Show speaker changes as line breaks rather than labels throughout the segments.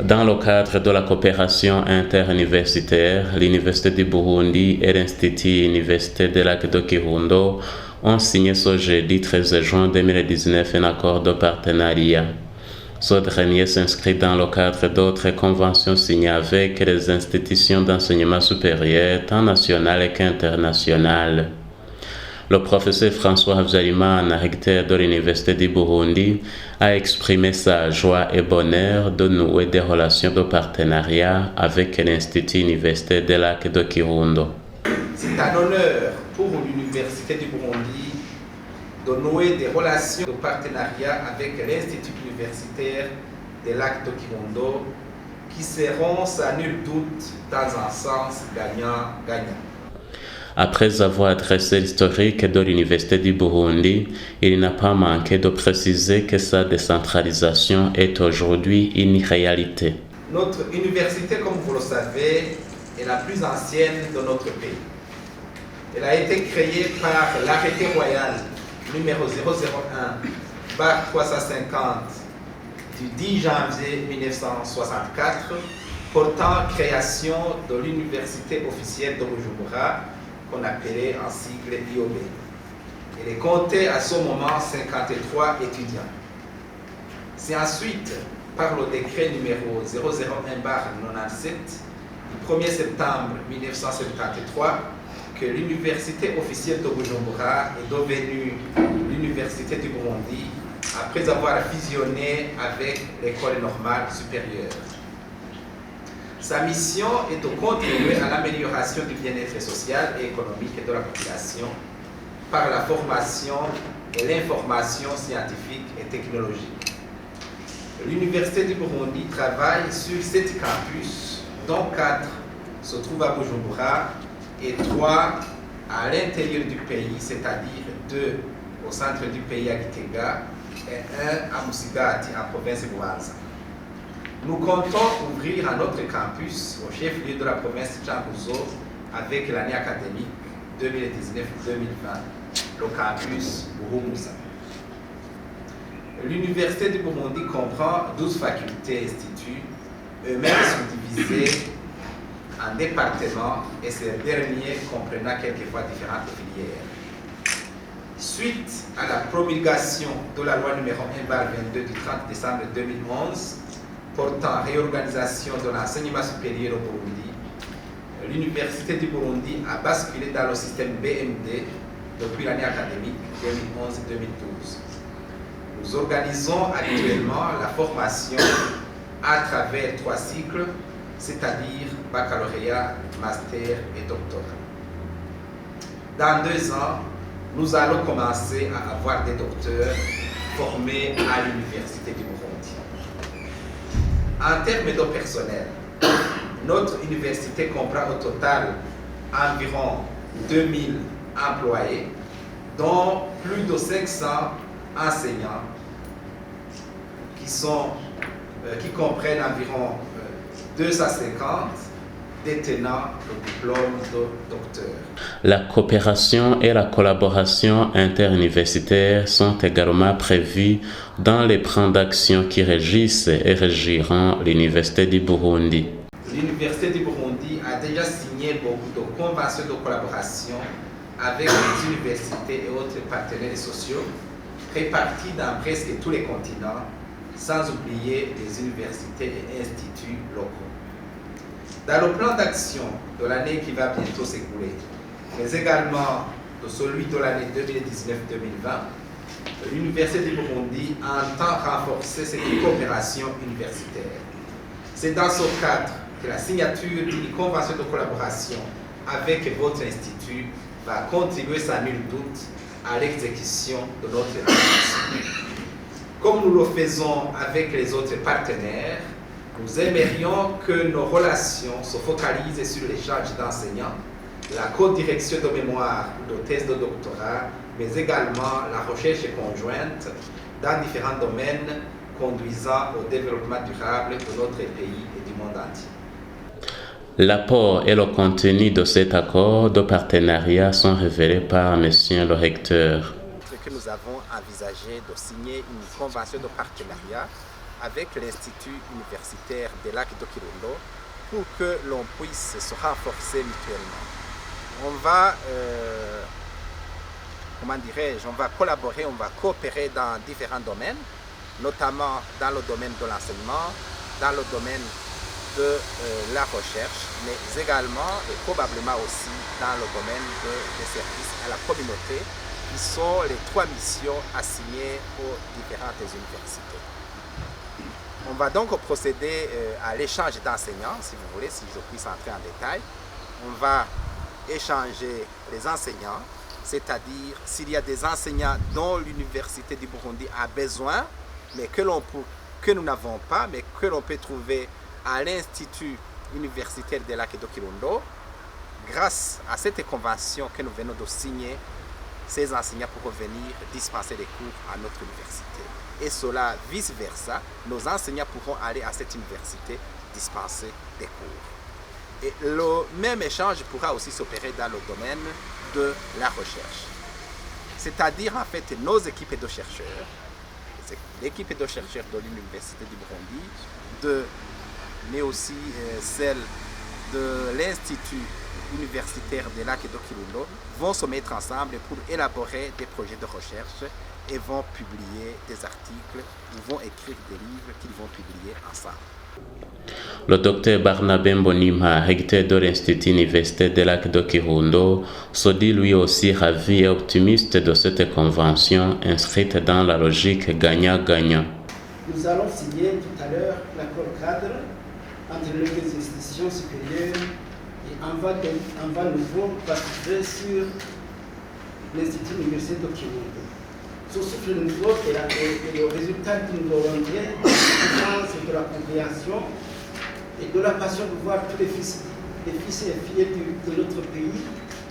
Dans le cadre de la coopération interuniversitaire, l'Université du Burundi et l'Institut universitaire de Lac de Kirundo ont signé ce jeudi 13 juin 2019 un accord de partenariat. Ce dernier s'inscrit dans le cadre d'autres conventions signées avec les institutions d'enseignement supérieur, tant nationales qu'internationales. Le professeur François Habyarimana, recteur de l'Université du Burundi, a exprimé sa joie et bonheur de nouer des relations de partenariat avec l'Institut universitaire de Lac de Kirundo.
C'est un honneur pour l'Université du Burundi de nouer des relations de partenariat avec l'Institut universitaire de Lac de Kirundo qui seront, sans nul doute, dans un sens gagnant-gagnant.
Après avoir dressé l'historique de l'Université du Burundi, il n'a pas manqué de préciser que sa décentralisation est aujourd'hui une réalité.
Notre université, comme vous le savez, est la plus ancienne de notre pays. Elle a été créée par l'arrêté royal numéro 001/350 du 10 janvier 1964 portant création de l'Université officielle de Bujumbura, qu'on appelait en sigle IOB. Elle comptait à ce moment 53 étudiants. C'est ensuite, par le décret numéro 001/97 du 1er septembre 1973, que l'Université officielle de Bujumbura est devenue l'Université du Burundi après avoir fusionné avec l'École normale supérieure. Sa mission est de contribuer à l'amélioration du bien-être social et économique de la population par la formation et l'information scientifique et technologique. L'Université du Burundi travaille sur 7 campus, dont 4 se trouvent à Bujumbura et 3 à l'intérieur du pays, c'est-à-dire 2 au centre du pays à Gitega et 1 à Musigati, en province de Bubanza. Nous comptons ouvrir un autre campus au chef-lieu de la province de Cankuzo avec l'année académique 2019-2020, le campus Buhumuza. L'Université du Burundi comprend 12 facultés et instituts, eux-mêmes subdivisés en départements et ces derniers comprenant quelquefois différentes filières. Suite à la promulgation de la loi numéro 1/22 du 30 décembre 2011 portant réorganisation de l'enseignement supérieur au Burundi, l'Université du Burundi a basculé dans le système BMD depuis l'année académique 2011-2012. Nous organisons actuellement la formation à travers 3 cycles, c'est-à-dire baccalauréat, master et doctorat. Dans 2 ans, nous allons commencer à avoir des docteurs formés à l'Université du Burundi. En termes de personnel, notre université comprend au total environ 2000 employés, dont plus de 500 enseignants qui comprennent environ 250 détenant le diplôme de docteur.
La coopération et la collaboration interuniversitaires sont également prévues dans les plans d'action qui régissent et régiront l'Université du Burundi.
L'Université du Burundi a déjà signé beaucoup de conventions de collaboration avec les universités et autres partenaires sociaux répartis dans presque tous les continents, sans oublier les universités et instituts locaux. Dans le plan d'action de l'année qui va bientôt s'écouler, mais également de celui de l'année 2019-2020, l'Université du Burundi entend renforcer cette coopération universitaire. C'est dans ce cadre que la signature d'une convention de collaboration avec votre institut va contribuer sans nul doute à l'exécution de notre mission. Comme nous le faisons avec les autres partenaires, nous aimerions que nos relations se focalisent sur l'échange d'enseignants, la co-direction de mémoire ou de thèse de doctorat, mais également la recherche conjointe dans différents domaines conduisant au développement durable de notre pays et du monde entier.
L'apport et le contenu de cet accord de partenariat sont révélés par Monsieur le recteur.
Ce que nous avons envisagé de signer une convention de partenariat avec l'Institut universitaire des lacs de Kirundo pour que l'on puisse se renforcer mutuellement. On va, on va collaborer, on va coopérer dans différents domaines, notamment dans le domaine de l'enseignement, dans le domaine de la recherche, mais également et probablement aussi dans le domaine des services à la communauté, qui sont les 3 missions assignées aux différentes universités. On va donc procéder à l'échange d'enseignants, si vous voulez, si je puisse entrer en détail. On va échanger les enseignants, c'est-à-dire s'il y a des enseignants dont l'Université du Burundi a besoin, mais que nous n'avons pas, mais que l'on peut trouver à l'Institut universitaire des lacs de Kirundo. Grâce à cette convention que nous venons de signer, ces enseignants pourront venir dispenser des cours à notre université. Et cela, vice-versa, nos enseignants pourront aller à cette université dispenser des cours. Et le même échange pourra aussi s'opérer dans le domaine de la recherche. C'est-à-dire, en fait, nos équipes de chercheurs, l'équipe de chercheurs de l'Université du Burundi, mais aussi celle de l'Institut universitaire des lacs de Kirundo, vont se mettre ensemble pour élaborer des projets de recherche et vont publier des articles ou vont écrire des livres qu'ils vont publier ensemble.
Le docteur Barnabé Mbonimpa, recteur de l'Institut universitaire des lacs de Kirundo, se dit lui aussi ravi et optimiste de cette convention inscrite dans la logique gagnant-gagnant.
Nous allons signer tout à l'heure l'accord cadre entre les deux institutions supérieures et on va nouveau participer sur l'Institut universitaire de Kirundo. Ce souffle nouveau et le résultat que nous aurons bien, de la compréhension et de la passion de voir tous les fils et filles de notre pays,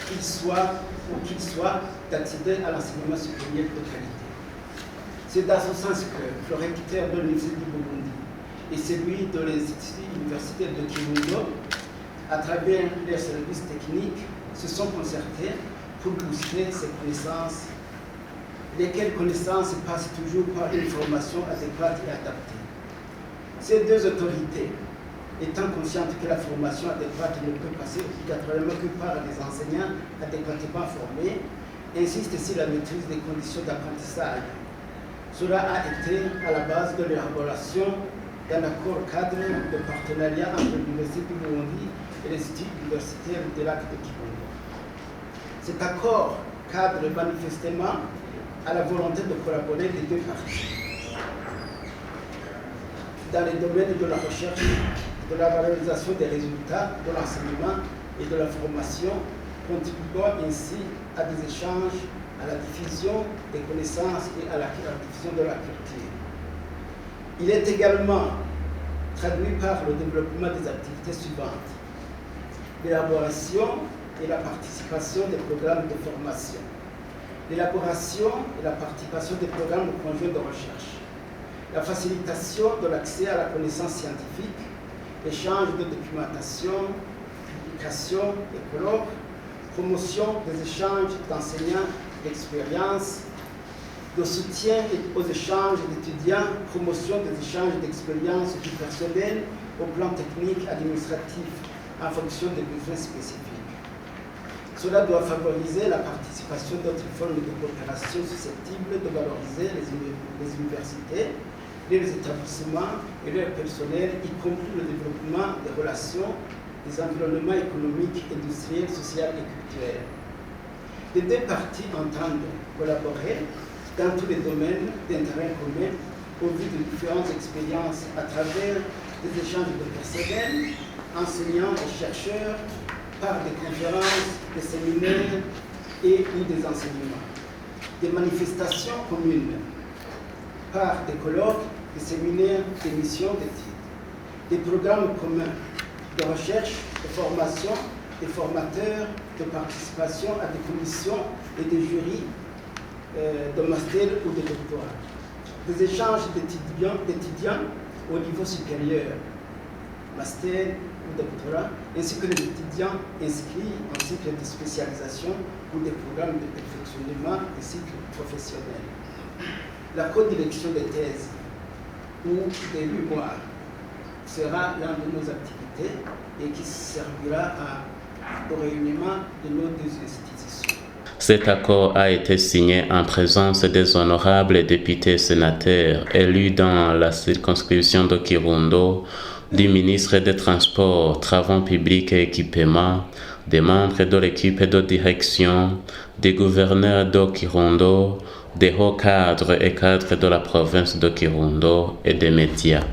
qu'ils soient d'accéder à l'enseignement supérieur de qualité. C'est dans ce sens que le recteur de l'Université du Burundi et celui de l'Institut universitaire de Kirundo, à travers leurs services techniques, se sont concertés pour booster ces connaissances, lesquelles connaissances passent toujours par une formation adéquate et adaptée. Ces deux autorités, étant conscientes que la formation adéquate ne peut passer obligatoirement que par des enseignants adéquatement formés, insistent sur la maîtrise des conditions d'apprentissage. Cela a été à la base de l'élaboration d'un accord cadre de partenariat entre l'Université du Burundi et l'Institut universitaire des lacs de Kirundo. Cet accord cadre manifestement à la volonté de collaborer des deux parties dans les domaines de la recherche, de la valorisation des résultats de l'enseignement et de la formation, contribuant ainsi à des échanges, à la diffusion des connaissances et à la diffusion de la culture. Il est également traduit par le développement des activités suivantes: l'élaboration et la participation des programmes de formation, l'élaboration et la participation des programmes conjoints de recherche, la facilitation de l'accès à la connaissance scientifique, échange de documentation, publication et colloques, promotion des échanges d'enseignants d'expérience, de soutien aux échanges d'étudiants, promotion des échanges d'expérience du personnel au plan technique, administratif, en fonction des besoins spécifiques. Cela doit favoriser la participation d'autres formes de coopération susceptibles de valoriser les universités, les établissements et leur personnel, y compris le développement des relations, des environnements économiques, industriels, sociaux et culturels. Les deux parties entendent collaborer dans tous les domaines d'intérêt commun au vu de différentes expériences à travers des échanges de personnel, enseignants et chercheurs, par des conférences, des séminaires et ou des enseignements, des manifestations communes, par des colloques, des séminaires, des missions d'études, des programmes communs de recherche, de formation, des formateurs, de participation à des commissions et des jurys de master ou de doctorat, des échanges d'étudiants au niveau supérieur, master ou doctorat, ainsi que des étudiants inscrits en cycle de spécialisation ou des programmes de perfectionnement des cycles professionnels. La codirection des thèses, ou des mémoires sera l'une de nos activités et qui servira au réunion de nos deux institutions.
Cet accord a été signé en présence des honorables députés sénateurs élus dans la circonscription de Kirundo, du ministre des Transports, Travaux publics et Équipements, des membres de l'équipe de direction, des gouverneurs de Kirundo, des hauts cadres et cadres de la province de Kirundo et des médias.